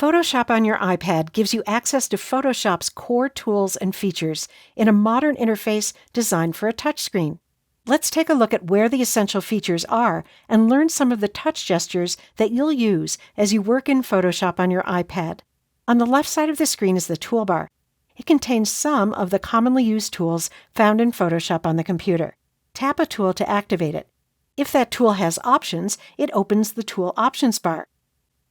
Photoshop on your iPad gives you access to Photoshop's core tools and features in a modern interface designed for a touchscreen. Let's take a look at where the essential features are and learn some of the touch gestures that you'll use as you work in Photoshop on your iPad. On the left side of the screen is the Toolbar. It contains some of the commonly used tools found in Photoshop on the computer. Tap a tool to activate it. If that tool has options, it opens the Tool Options bar.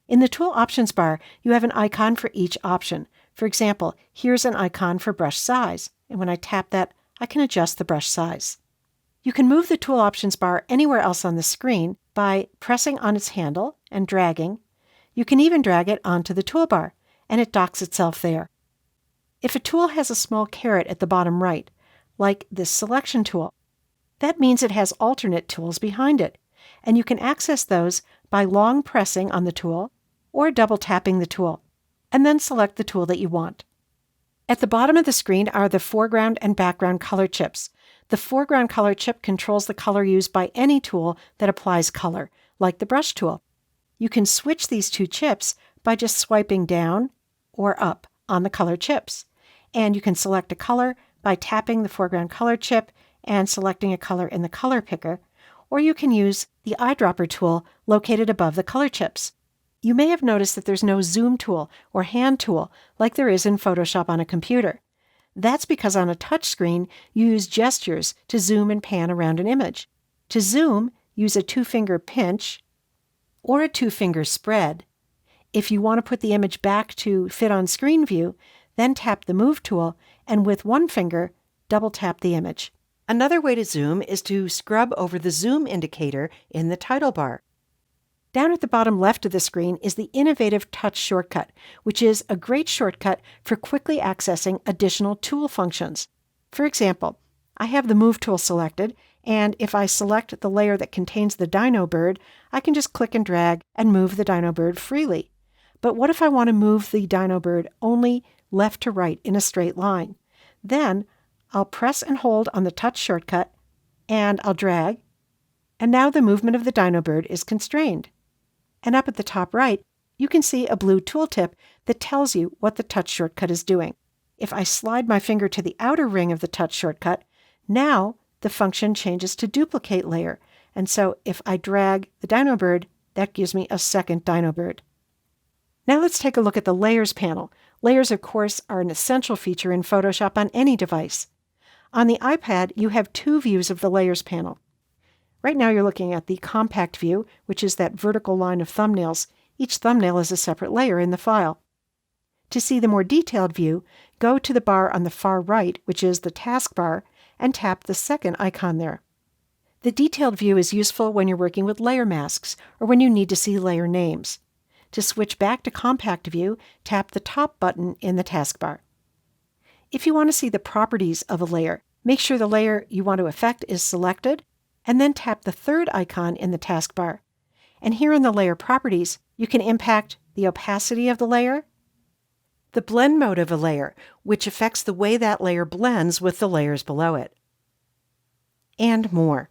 In the Tool Options bar, you have an icon for each option. For example, here's an icon for brush size, and when I tap that, I can adjust the brush size. You can move the Tool Options bar anywhere else on the screen by pressing on its handle and dragging. You can even drag it onto the toolbar, and it docks itself there. If a tool has a small caret at the bottom right, like this Selection tool, that means it has alternate tools behind it, and you can access those by long pressing on the tool or double tapping the tool, and then select the tool that you want. At the bottom of the screen are the foreground and background color chips. The foreground color chip controls the color used by any tool that applies color, like the brush tool. You can switch these two chips by just swiping down or up on the color chips. And you can select a color by tapping the foreground color chip and selecting a color in the color picker, or you can use the eyedropper tool located above the color chips. You may have noticed that there's no zoom tool or hand tool like there is in Photoshop on a computer. That's because on a touchscreen, you use gestures to zoom and pan around an image. To zoom, use a 2-finger pinch or a 2-finger spread. If you want to put the image back to fit on screen view, then tap the Move tool and with one finger, double tap the image. Another way to zoom is to scrub over the zoom indicator in the title bar. Down at the bottom left of the screen is the innovative Touch shortcut, which is a great shortcut for quickly accessing additional tool functions. For example, I have the Move tool selected, and if I select the layer that contains the dino bird, I can just click and drag and move the dino bird freely. But what if I want to move the dino bird only left to right in a straight line? Then I'll press and hold on the Touch shortcut, and I'll drag, and now the movement of the dino bird is constrained. And up at the top right, you can see a blue tooltip that tells you what the Touch shortcut is doing. If I slide my finger to the outer ring of the Touch shortcut, now the function changes to Duplicate Layer, and so if I drag the dino bird, that gives me a second dino bird. Now let's take a look at the Layers panel. Layers, of course, are an essential feature in Photoshop on any device. On the iPad, you have two views of the Layers panel. Right now you're looking at the compact view, which is that vertical line of thumbnails. Each thumbnail is a separate layer in the file. To see the more detailed view, go to the bar on the far right, which is the taskbar, and tap the second icon there. The detailed view is useful when you're working with layer masks or when you need to see layer names. To switch back to compact view, tap the top button in the taskbar. If you want to see the properties of a layer, make sure the layer you want to affect is selected, and then tap the third icon in the taskbar. And here in the Layer Properties, you can impact the opacity of the layer, the blend mode of a layer, which affects the way that layer blends with the layers below it, and more.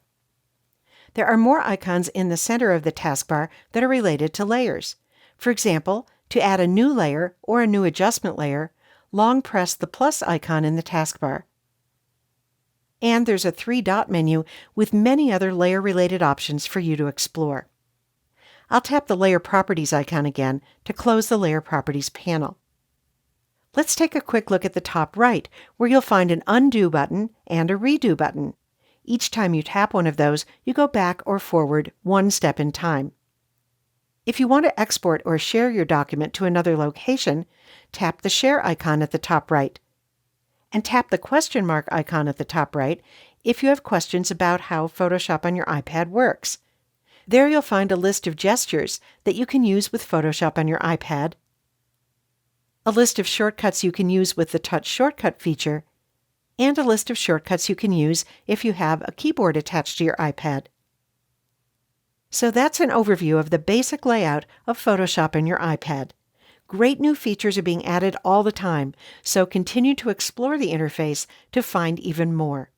There are more icons in the center of the taskbar that are related to layers. For example, to add a new layer or a new adjustment layer, long press the plus icon in the taskbar. And there's a 3-dot menu with many other layer-related options for you to explore. I'll tap the Layer Properties icon again to close the Layer Properties panel. Let's take a quick look at the top right, where you'll find an Undo button and a Redo button. Each time you tap one of those, you go back or forward one step in time. If you want to export or share your document to another location, tap the Share icon at the top right, and tap the question mark icon at the top right if you have questions about how Photoshop on your iPad works. There you'll find a list of gestures that you can use with Photoshop on your iPad, a list of shortcuts you can use with the Touch shortcut feature, and a list of shortcuts you can use if you have a keyboard attached to your iPad. So that's an overview of the basic layout of Photoshop on your iPad. Great new features are being added all the time, so continue to explore the interface to find even more.